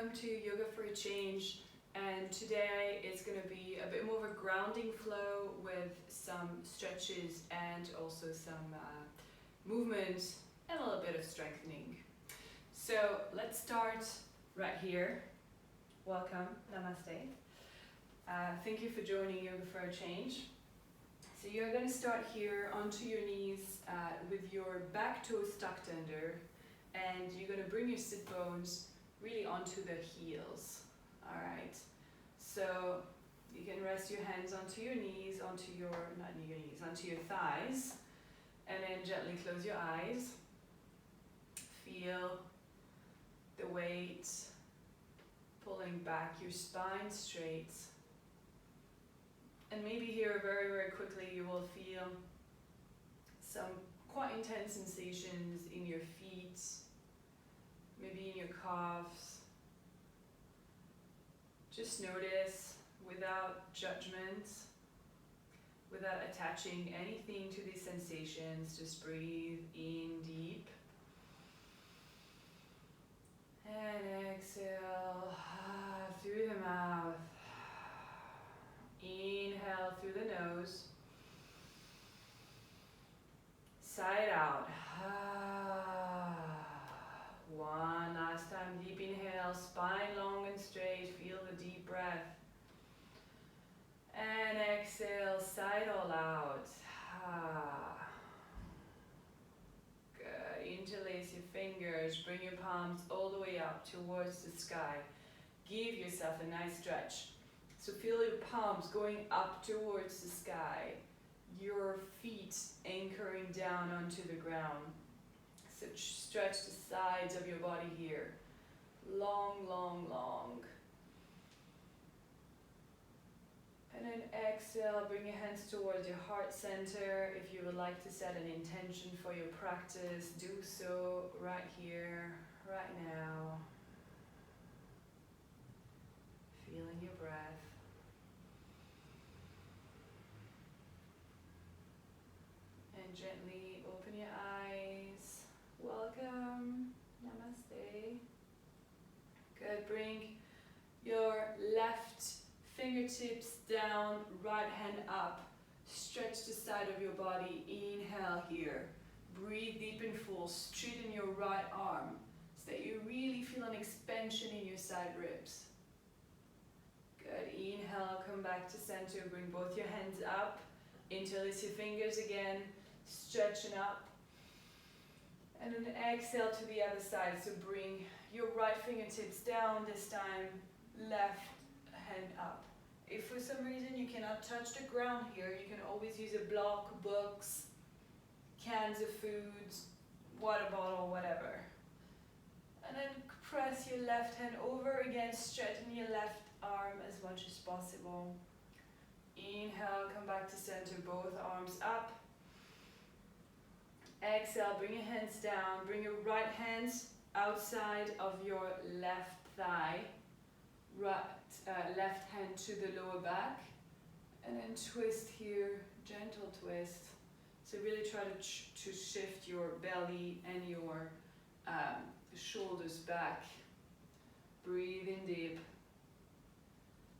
welcome to Yoga for a Change, and today it's going to be a bit more of a grounding flow with some stretches and also some movement and a little bit of strengthening. So let's start right here. Welcome, namaste. Thank you for joining Yoga for a Change. So you're going to start here onto your knees with your back toes tucked under, and you're going to bring your sit bones really onto the heels. Alright, so you can rest your hands onto your knees, onto your thighs, and then gently close your eyes. Feel the weight pulling back your spine straight. And maybe here very, very quickly you will feel some quite intense sensations in your feet, maybe in your calves. Just notice without judgment, without attaching anything to these sensations. Just breathe in deep and exhale through the mouth. Inhale through the nose, side out. One last time, deep inhale, spine long and straight, feel the deep breath. And exhale, side all out. Good, interlace your fingers, bring your palms all the way up towards the sky. Give yourself a nice stretch. So feel your palms going up towards the sky, your feet anchoring down onto the ground. So stretch the sides of your body here. Long, long, long. And then exhale, bring your hands towards your heart center. If you would like to set an intention for your practice, do so right here, right now. Feeling your breath. And gently open your eyes. Welcome. Namaste. Good. Bring your left fingertips down, right hand up. Stretch the side of your body. Inhale here. Breathe deep and full. Straighten your right arm so that you really feel an expansion in your side ribs. Good. Inhale, come back to center. Bring both your hands up. Interlace your fingers again. Stretching up. And then exhale to the other side. So bring your right fingertips down this time. Left hand up. If for some reason you cannot touch the ground here, you can always use a block, books, cans of foods, water bottle, whatever. And then press your left hand over again. Straighten your left arm as much as possible. Inhale, come back to center, both arms up. Exhale, bring your hands down. Bring your right hands outside of your left thigh. Left hand to the lower back. And then twist here, gentle twist. So really try to shift your belly and your shoulders back. Breathe in deep.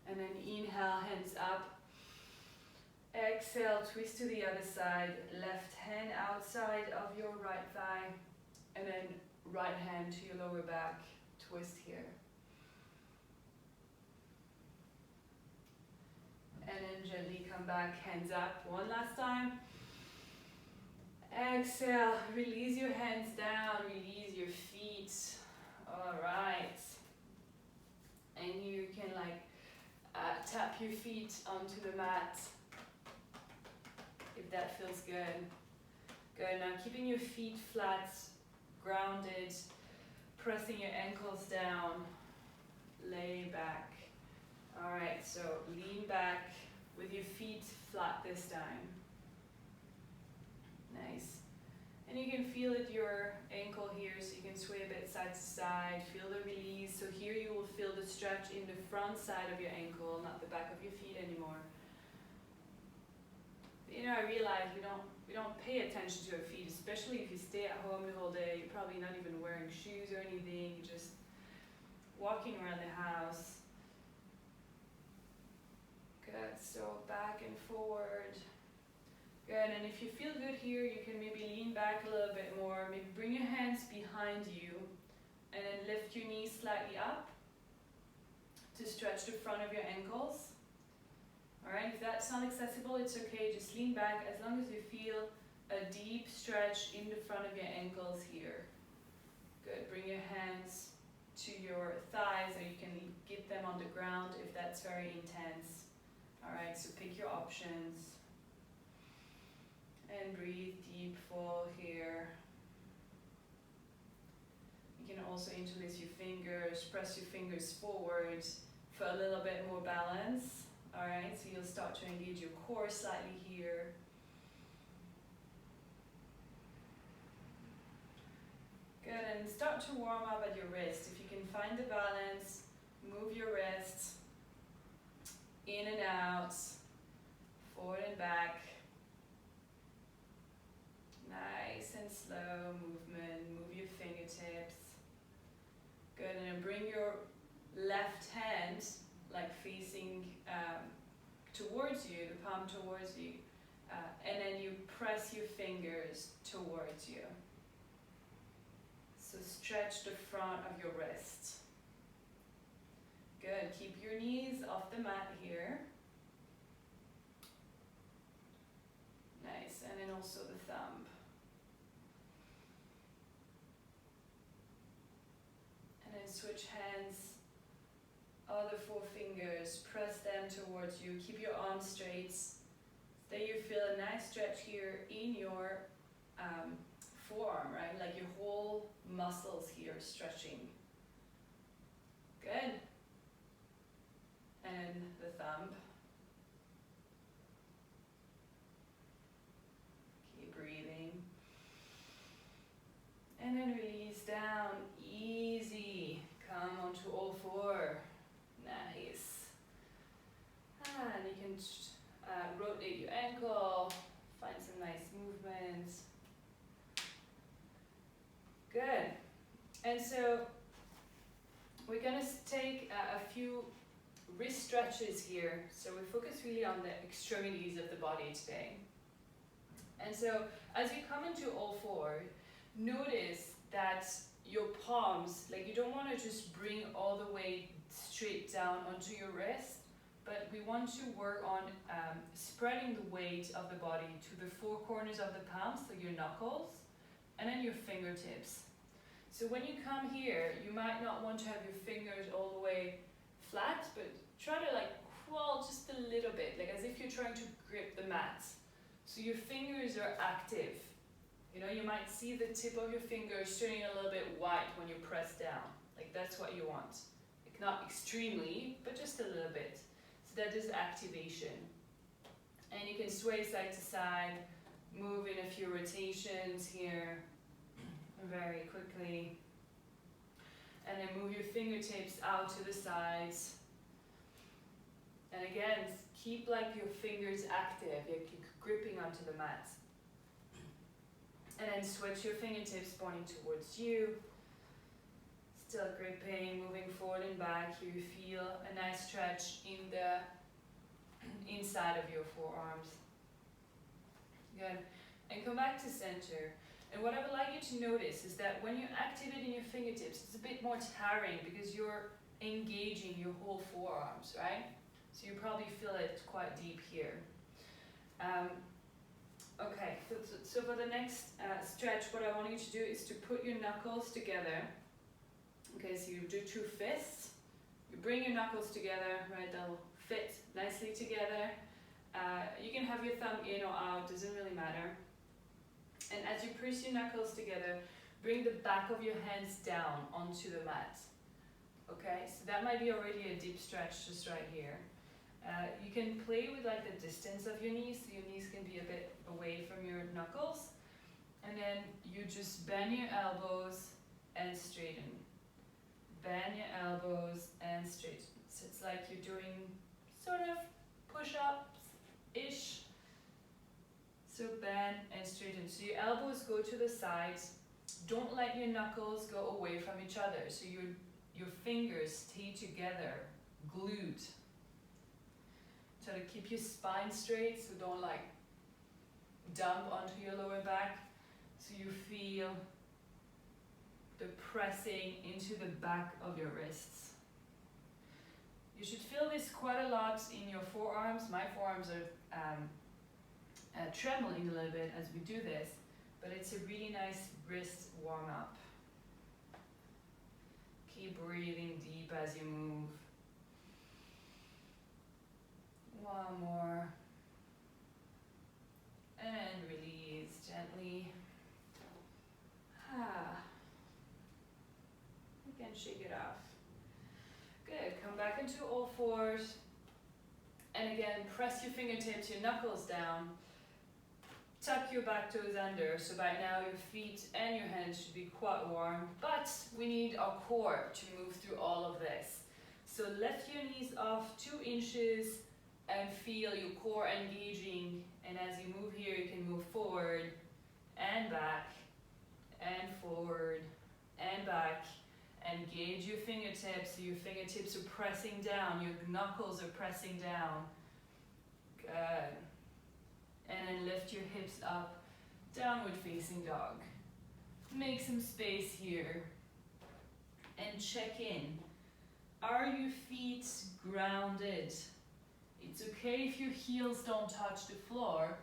And then inhale, hands up. Exhale, twist to the other side. Left hand outside of your right thigh. And then right hand to your lower back. Twist here. And then gently come back, hands up. One last time. Exhale, release your hands down, release your feet. Alright. And you can tap your feet onto the mat. If that feels good. Good, now keeping your feet flat, grounded, pressing your ankles down, lay back. Alright, so lean back with your feet flat this time. Nice. And you can feel it, your ankle here, so you can sway a bit side to side, feel the release. So here you will feel the stretch in the front side of your ankle, not the back of your feet anymore. I realize we don't pay attention to our feet, especially if you stay at home the whole day. You're probably not even wearing shoes or anything. You just walking around the house. Good, so back and forward. Good, and if you feel good here, you can maybe lean back a little bit more, maybe bring your hands behind you, and then lift your knees slightly up to stretch the front of your ankles. Alright, if that's not accessible, it's okay, just lean back as long as you feel a deep stretch in the front of your ankles here. Good, bring your hands to your thighs, or you can get them on the ground if that's very intense. Alright, so pick your options. And breathe deep, full here. You can also interlace your fingers, press your fingers forward for a little bit more balance. Alright, so you'll start to engage your core slightly here. Good, and start to warm up at your wrist. If you can find the balance, move your wrists in and out, forward and back. Nice and slow movement, move your fingertips. Good, and then bring your left hand like facing towards you, the palm towards you, and then you press your fingers towards you. So stretch the front of your wrist. Good, keep your knees off the mat here. Nice, and then also the thumb. And then switch hands, other four fingers, press them towards you, keep your arms straight. Then you feel a nice stretch here in your forearm, right? Like your whole muscles here stretching. Good. And the thumb. Keep breathing. And then release down, easy. Come onto all four. Nice. And you can rotate your ankle, find some nice movements. Good. And so we're going to take a few wrist stretches here. So we focus really on the extremities of the body today. And so as you come into all four, notice that your palms, like you don't want to just bring all the way straight down onto your wrist, but we want to work on spreading the weight of the body to the four corners of the palms, so your knuckles, and then your fingertips. So when you come here, you might not want to have your fingers all the way flat, but try to like crawl just a little bit, like as if you're trying to grip the mat. So your fingers are active. You know, you might see the tip of your fingers turning a little bit white when you press down. Like that's what you want. Like not extremely, but just a little bit. So that is activation. And you can sway side to side, move in a few rotations here, very quickly. And then move your fingertips out to the sides. And again, keep like your fingers active, like you're gripping onto the mat. And then switch your fingertips pointing towards you. Still gripping, moving forward and back. You feel a nice stretch in the inside of your forearms. Good. And come back to center. And what I would like you to notice is that when you're activating your fingertips, it's a bit more tiring because you're engaging your whole forearms, right? So you probably feel it quite deep here. Okay, so for the next stretch, what I want you to do is to put your knuckles together. Okay, so you do two fists. You bring your knuckles together, right? They'll fit nicely together. You can have your thumb in or out, doesn't really matter. And as you press your knuckles together, bring the back of your hands down onto the mat. Okay, so that might be already a deep stretch just right here. You can play with like the distance of your knees, so your knees can be a bit away from your knuckles. And then you just bend your elbows and straighten. Bend your elbows and straighten. So it's like you're doing sort of push-ups-ish. So bend and straighten. So your elbows go to the sides. Don't let your knuckles go away from each other. So you're your fingers stay together, glued. Try to keep your spine straight, so don't like dump onto your lower back. So you feel the pressing into the back of your wrists. You should feel this quite a lot in your forearms. My forearms are trembling a little bit as we do this, but it's a really nice wrist warm up. Keep breathing deep as you move. One more. And release gently. You can shake it off. Good. Come back into all fours. And again, press your fingertips, your knuckles down. Tuck your back toes under. So by now your feet and your hands should be quite warm. But we need our core to move through all of this. So lift your knees off 2 inches and feel your core engaging. And as you move here, you can move forward and back and forward and back. Engage your fingertips, so your fingertips are pressing down, your knuckles are pressing down. Good. And then lift your hips up, downward facing dog. Make some space here. And check in. Are your feet grounded? It's okay if your heels don't touch the floor,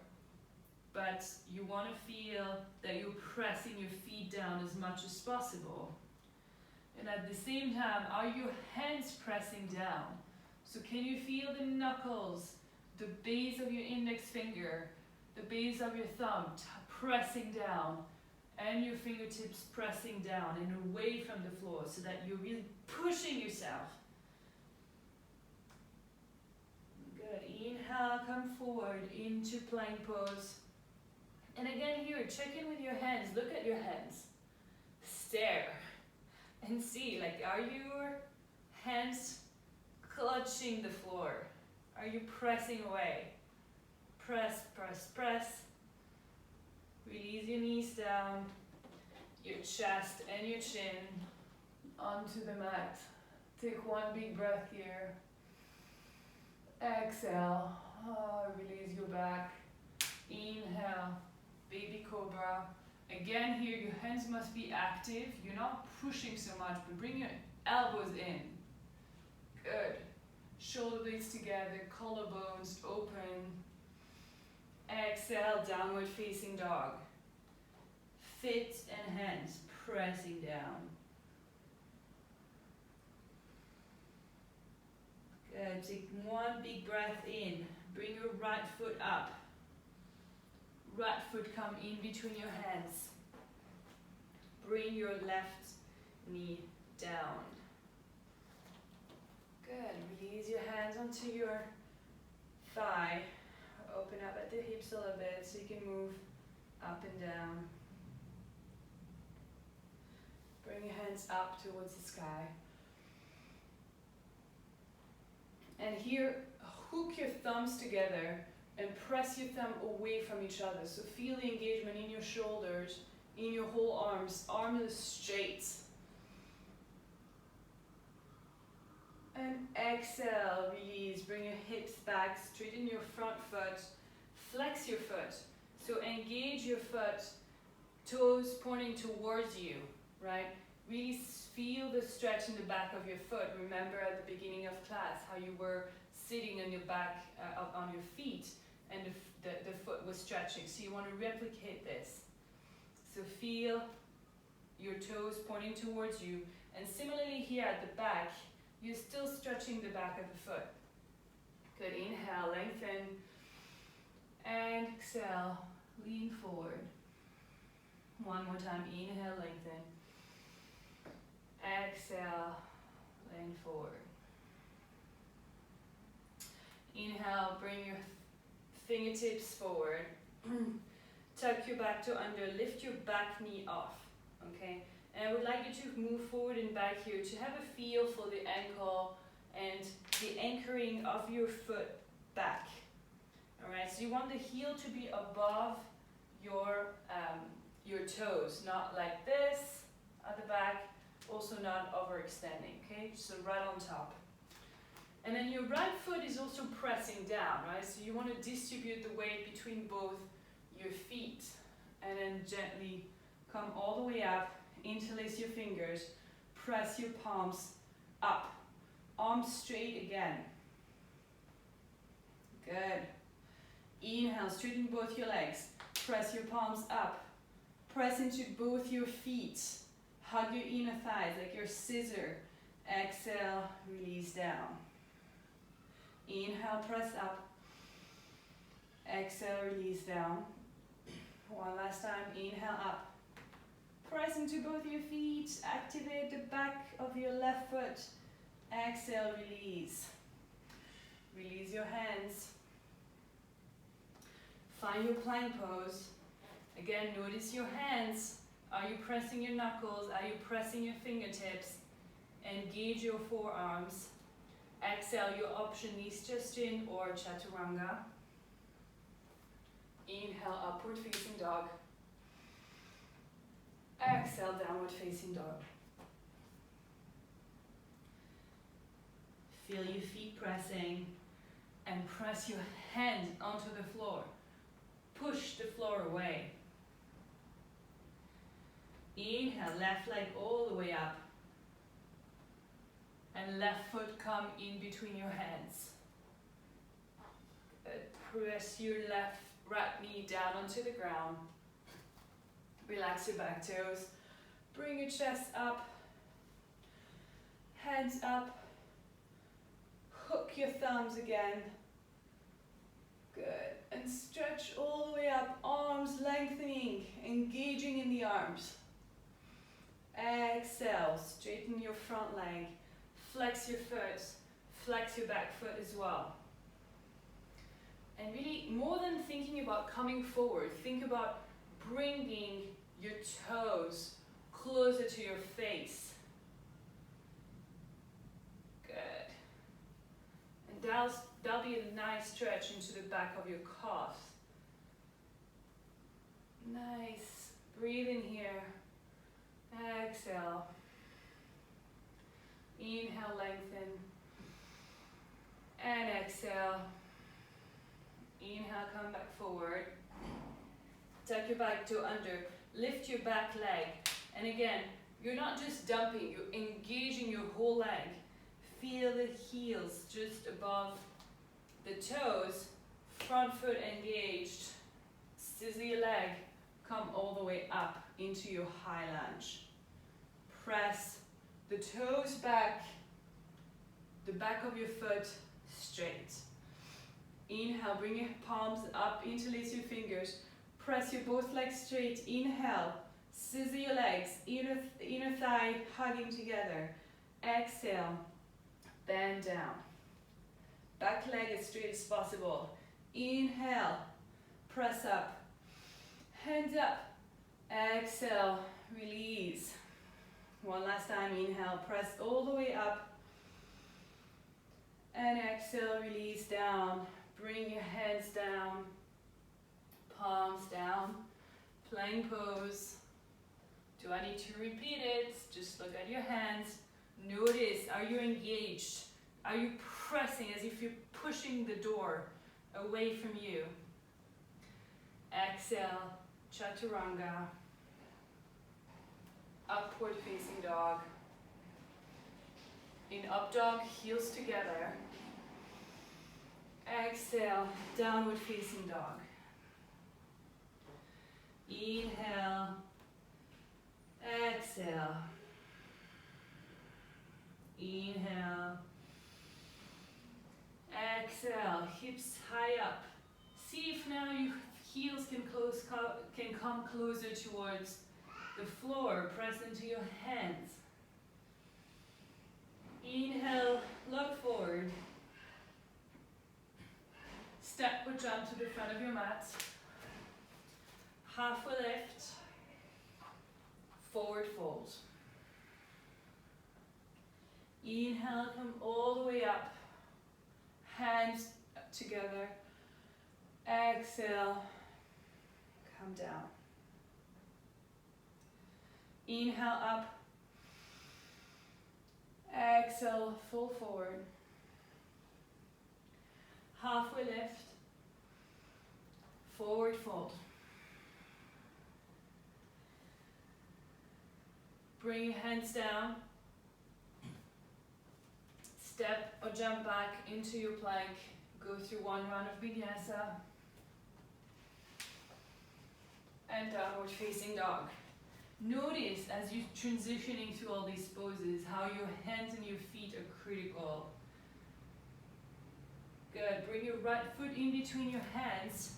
but you want to feel that you're pressing your feet down as much as possible. And at the same time, are your hands pressing down? So can you feel the knuckles, the base of your index finger, the base of your thumb pressing down, and your fingertips pressing down and away from the floor so that you're really pushing yourself. Good. Inhale, come forward into plank pose. And again here, check in with your hands. Look at your hands. Stare. And see, like, are your hands clutching the floor? Are you pressing away? Press, press, press. Release your knees down, your chest and your chin onto the mat. Take one big breath here. Exhale. Release your back. Inhale, baby cobra. Again here, your hands must be active. You're not pushing so much, but bring your elbows in. Good. Shoulder blades together, collarbones open. Exhale, downward facing dog. Feet and hands pressing down. Good. Take one big breath in. Bring your right foot up. Right foot come in between your hands. Bring your left knee down. Good. Release your hands onto your thigh. Open up at the hips a little bit so you can move up and down. Bring your hands up towards the sky. And here, hook your thumbs together and press your thumb away from each other. So feel the engagement in your shoulders, in your whole arms. Arms straight. And exhale, release. Bring your hips back, straighten your front foot. Flex your foot. So engage your foot, toes pointing towards you, right? Really feel the stretch in the back of your foot. Remember at the beginning of class how you were sitting on your back, on your feet, and the foot was stretching. So you want to replicate this. So feel your toes pointing towards you. And similarly here at the back, you're still stretching the back of the foot. Good. Inhale, lengthen. And exhale, lean forward. One more time. Inhale, lengthen. Exhale, lean forward. Inhale, bring your fingertips forward. Tuck your back toe under, lift your back knee off, okay? And I would like you to move forward and back here to have a feel for the ankle and the anchoring of your foot back. All right, so you want the heel to be above your toes, not like this at the back, also not overextending, okay? So right on top. And then your right foot is also pressing down, right? So you want to distribute the weight between both your feet. And then gently come all the way up, interlace your fingers, press your palms up. Arms straight again. Good. Inhale, straighten both your legs. Press your palms up. Press into both your feet. Hug your inner thighs like your scissor. Exhale, release down. Inhale, press up. Exhale, release down. One last time, inhale up. Press into both your feet. Activate the back of your left foot. Exhale, release. Release your hands. Find your plank pose. Again, notice your hands. Are you pressing your knuckles? Are you pressing your fingertips? Engage your forearms. Exhale, your option is chest in or chaturanga. Inhale, upward facing dog. Exhale, downward facing dog. Feel your feet pressing and press your hand onto the floor. Push the floor away. Inhale, left leg all the way up. And left foot come in between your hands. Press your right knee down onto the ground. Relax your back toes. Bring your chest up. Hands up. Hook your thumbs again. Good. And stretch all the way up. Arms lengthening. Engaging in the arms. Exhale. Straighten your front leg. Flex your foot. Flex your back foot as well. And really, more than thinking about coming forward, think about bringing your toes closer to your face. Good. And that'll be a nice stretch into the back of your calves. Nice. Breathe in here. Exhale. Inhale, lengthen. And exhale. Inhale, come back forward. Tuck your back toe under. Lift your back leg. And again, you're not just dumping, you're engaging your whole leg. Feel the heels just above the toes. Front foot engaged. Scissor your leg. Come all the way up into your high lunge. Press the toes back. The back of your foot straight. Inhale, bring your palms up, interlace your fingers. Press your both legs straight. Inhale, scissor your legs, inner thigh hugging together. Exhale, bend down. Back leg as straight as possible. Inhale, press up. Hands up. Exhale, release. One last time, inhale, press all the way up. And exhale, release down. Bring your hands down, palms down, plank pose. Do I need to repeat it? Just look at your hands. Notice, are you engaged? Are you pressing as if you're pushing the door away from you? Exhale, chaturanga. Upward facing dog. In up dog, heels together. Exhale, downward facing dog. Inhale, exhale. Inhale, exhale. Hips high up. See if now your heels can come closer towards the floor. Press into your hands. Inhale, look forward. Step or jump to the front of your mat. Half a lift. Forward fold. Inhale, come all the way up. Hands together. Exhale, come down. Inhale up. Exhale, full forward. Halfway lift. Forward fold. Bring your hands down. Step or jump back into your plank. Go through one round of vinyasa. And downward facing dog. Notice as you're transitioning through all these poses how your hands and your feet are critical. Good. Bring your right foot in between your hands.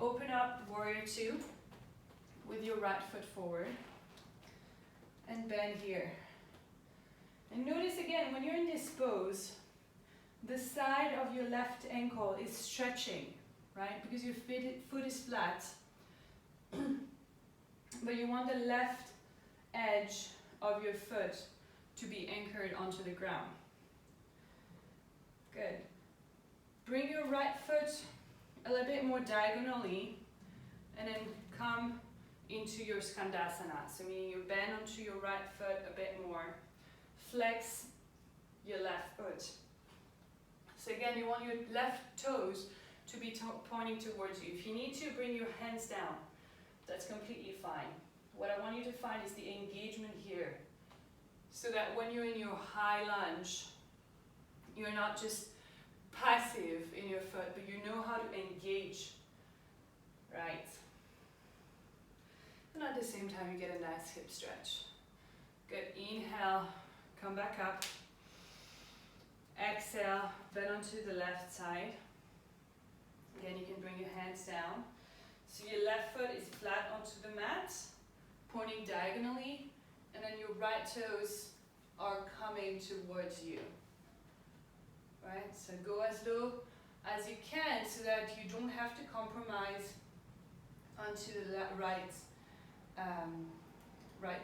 Open up warrior two with your right foot forward. And bend here. And notice again, when you're in this pose, the side of your left ankle is stretching, right? Because your foot is flat. But you want the left edge of your foot to be anchored onto the ground. Good. Bring your right foot a little bit more diagonally and then come into your Skandasana. So meaning you bend onto your right foot a bit more. Flex your left foot. So again, you want your left toes to be pointing towards you. If you need to, bring your hands down. That's completely fine. What I want you to find is the engagement here. So that when you're in your high lunge, you're not just passive in your foot, but you know how to engage, right? And at the same time, you get a nice hip stretch. Good. Inhale, come back up. Exhale, bend onto the left side. Again, you can bring your hands down. So your left foot is flat onto the mat, pointing diagonally, and then your right toes are coming towards you. Right? So go as low as you can so that you don't have to compromise onto the right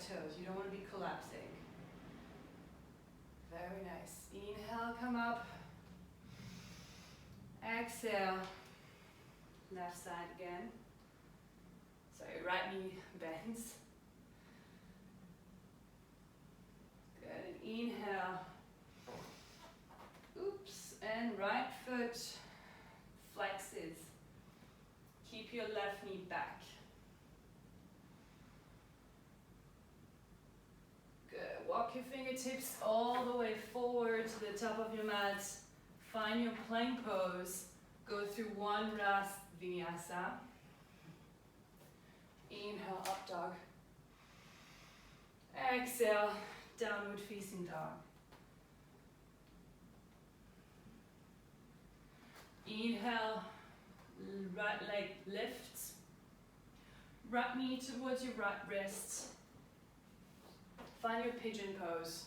toes. You don't want to be collapsing. Very nice. Inhale, come up. Exhale. Left side again. So your right knee bends. Good. And inhale. Oops. And right foot flexes. Keep your left knee back. Good. Walk your fingertips all the way forward to the top of your mat. Find your plank pose. Go through one last vinyasa. Inhale, up dog. Exhale, downward facing dog. Inhale, right leg lifts. Right knee towards your right wrist. Find your pigeon pose.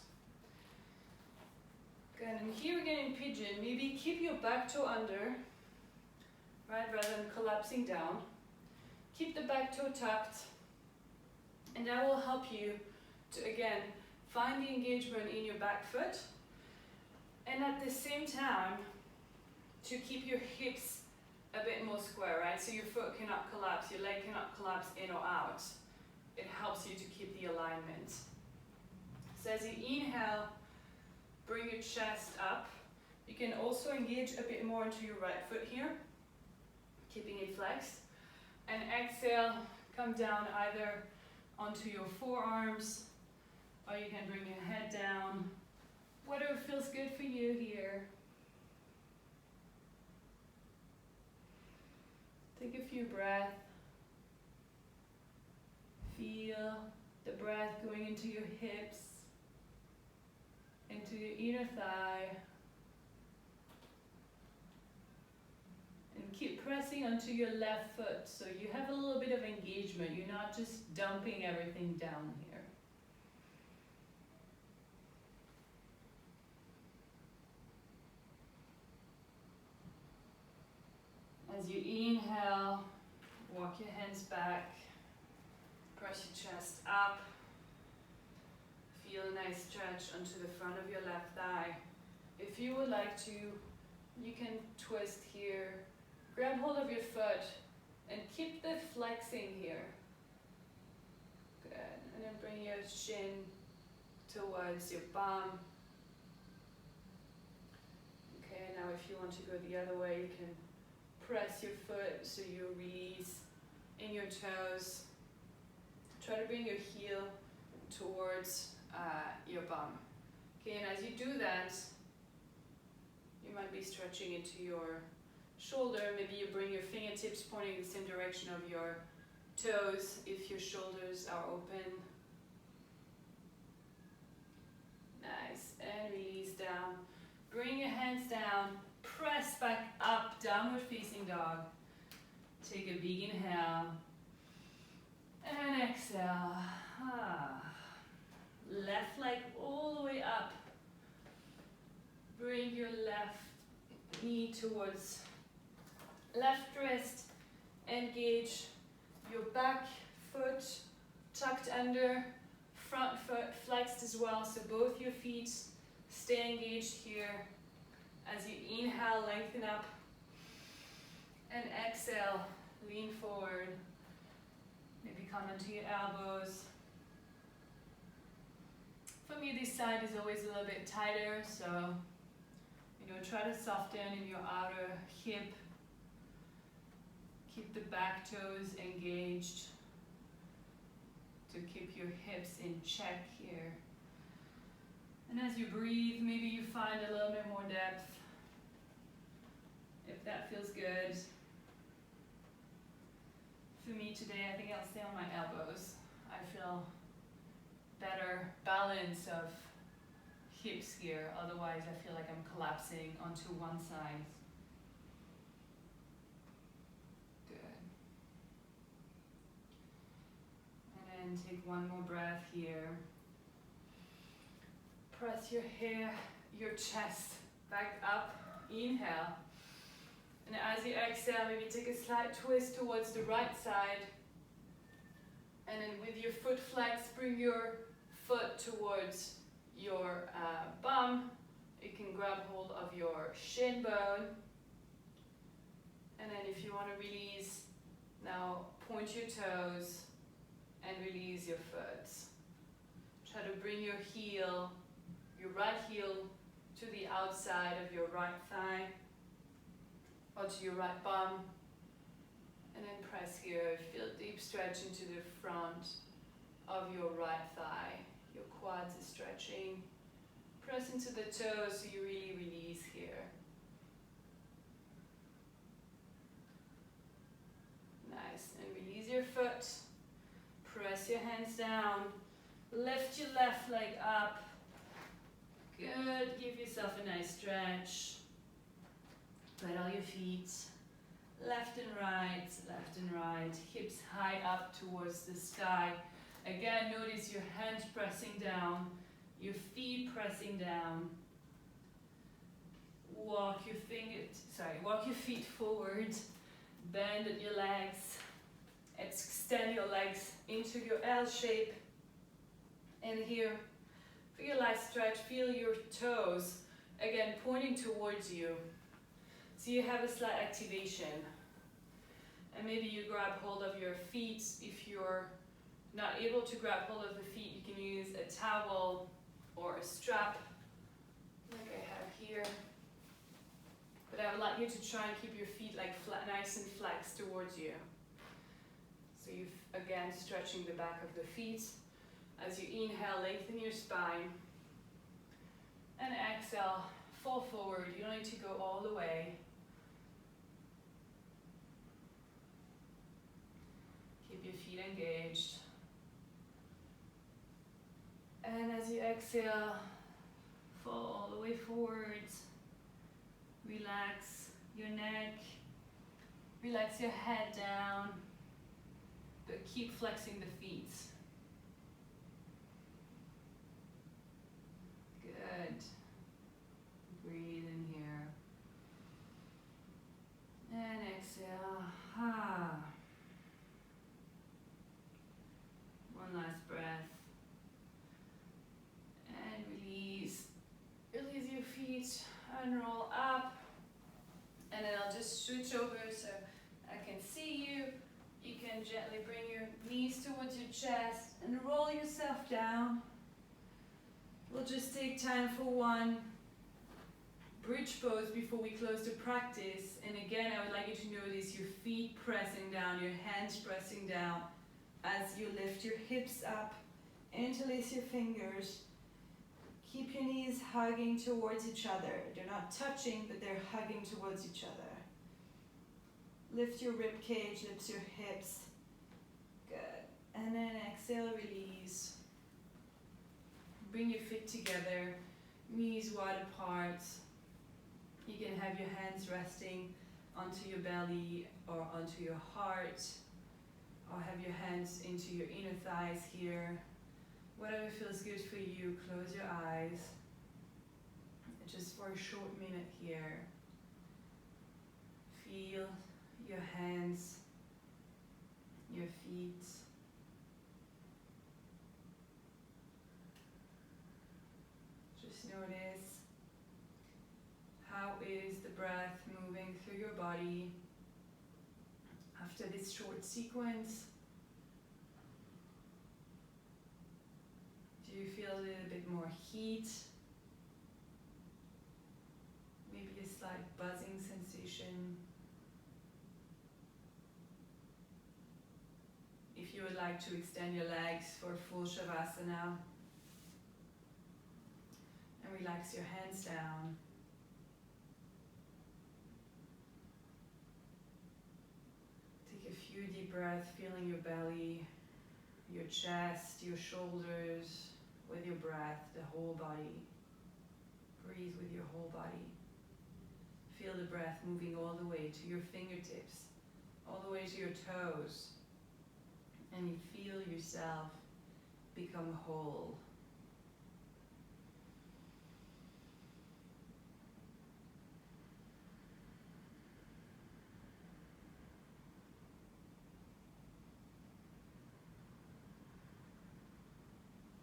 Good, and here again in pigeon, maybe keep your back toe under, right, rather than collapsing down. Keep the back toe tucked, and that will help you to, again, find the engagement in your back foot, and at the same time, to keep your hips a bit more square, right? So your foot cannot collapse, your leg cannot collapse in or out. It helps you to keep the alignment. So as you inhale, bring your chest up. You can also engage a bit more into your right foot here, keeping it flexed. And exhale, come down either onto your forearms, or you can bring your head down. Whatever feels good for you here. Take a few breaths. Feel the breath going into your hips, into your inner thigh. And keep pressing onto your left foot so you have a little bit of engagement. You're not just dumping everything down here. As you inhale, walk your hands back, press your chest up, feel a nice stretch onto the front of your left thigh. If you would like to, you can twist here, grab hold of your foot, and keep the flexing here. Good, and then bring your shin towards your bum. Okay, now if you want to go the other way, you can press your foot so you release in your toes. Try to bring your heel towards your bum. Okay, and as you do that, you might be stretching into your shoulder. Maybe you bring your fingertips pointing in the same direction of your toes if your shoulders are open. Nice, and release down. Bring your hands down, press back up, downward facing dog. Take a big inhale, and exhale. Left leg all the way up. Bring your left knee towards left wrist. Engage your back foot tucked under, front foot flexed as well, so both your feet stay engaged here. As you inhale, lengthen up, and exhale, lean forward. Maybe come onto your elbows. For me, this side is always a little bit tighter, so try to soften in your outer hip. Keep the back toes engaged to keep your hips in check here. And as you breathe, maybe you find a little bit more depth, if that feels good. For me today, I think I'll stay on my elbows. I feel better balance of hips here, otherwise I feel like I'm collapsing onto one side. Good. And then take one more breath here. Press your hair, your chest back up, inhale. And as you exhale, maybe take a slight twist towards the right side. And then with your foot flex, bring your foot towards your bum. You can grab hold of your shin bone. And then if you want to release, now point your toes and release your foot. Try to bring your heel, your right heel, to the outside of your right thigh or to your right bum. And then press here. Feel a deep stretch into the front of your right thigh. Your quads are stretching. Press into the toes so you really release here. Nice. And release your foot. Press your hands down. Lift your left leg up. Good. Give yourself a nice stretch. Pedal your feet. Left and right. Hips high up towards the sky. Again, notice your hands pressing down, your feet pressing down. Walk your feet forward. Bend your legs. Extend your legs into your L shape. And here, for your light stretch, feel your toes, again, pointing towards you. So you have a slight activation. And maybe you grab hold of your feet. If you're not able to grab hold of the feet, you can use a towel or a strap, like I have here. But I would like you to try and keep your feet like flat, nice and flexed towards you. So you again stretching the back of the feet. As you inhale, lengthen your spine. And exhale, fall forward. You don't need to go all the way. Keep your feet engaged. And as you exhale, fall all the way forward. Relax your neck. Relax your head down. But keep flexing the feet. Good. Breathe in here. And exhale. One last breath. And release. Release your feet. Unroll up. And then I'll just switch over so I can see you. You can gently bring your knees towards your chest and roll yourself down. We'll just take time for one bridge pose before we close the practice. And again, I would like you to notice your feet pressing down, your hands pressing down as you lift your hips up, interlace your fingers. Keep your knees hugging towards each other. They're not touching, but they're hugging towards each other. Lift your rib cage, lift your hips. Good. And then exhale, release. Bring your feet together, knees wide apart. You can have your hands resting onto your belly or onto your heart, or have your hands into your inner thighs here. Whatever feels good for you, close your eyes. Just for a short minute here. Feel your hands, your feet. Just notice, how is the breath moving through your body after this short sequence? Do you feel a little bit more heat? Maybe a slight buzzing sensation? If you would like to extend your legs for full Shavasana, and relax your hands down. Take a few deep breaths, feeling your belly, your chest, your shoulders, with your breath, the whole body. Breathe with your whole body. Feel the breath moving all the way to your fingertips, all the way to your toes. And you feel yourself become whole.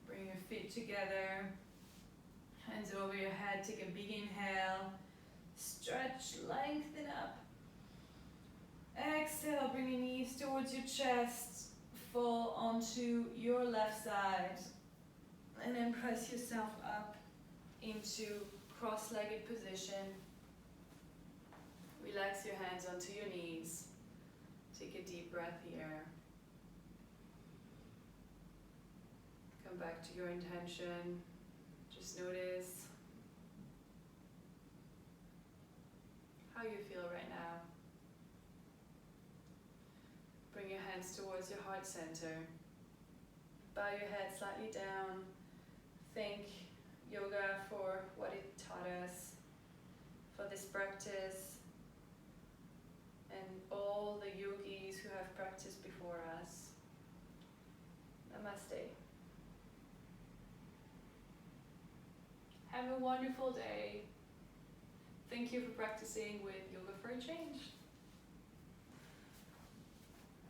Bring your feet together, hands over your head, take a big inhale, stretch, lengthen up. Exhale, bring your knees towards your chest, fall onto your left side, and then press yourself up into cross-legged position. Relax your hands onto your knees. Take a deep breath here. Come back to your intention. Just notice how you feel right now. Bring your hands towards your heart center. Bow your head slightly down. Thank yoga for what it taught us, for this practice, and all the yogis who have practiced before us. Namaste. Have a wonderful day. Thank you for practicing with Yoga for a Change.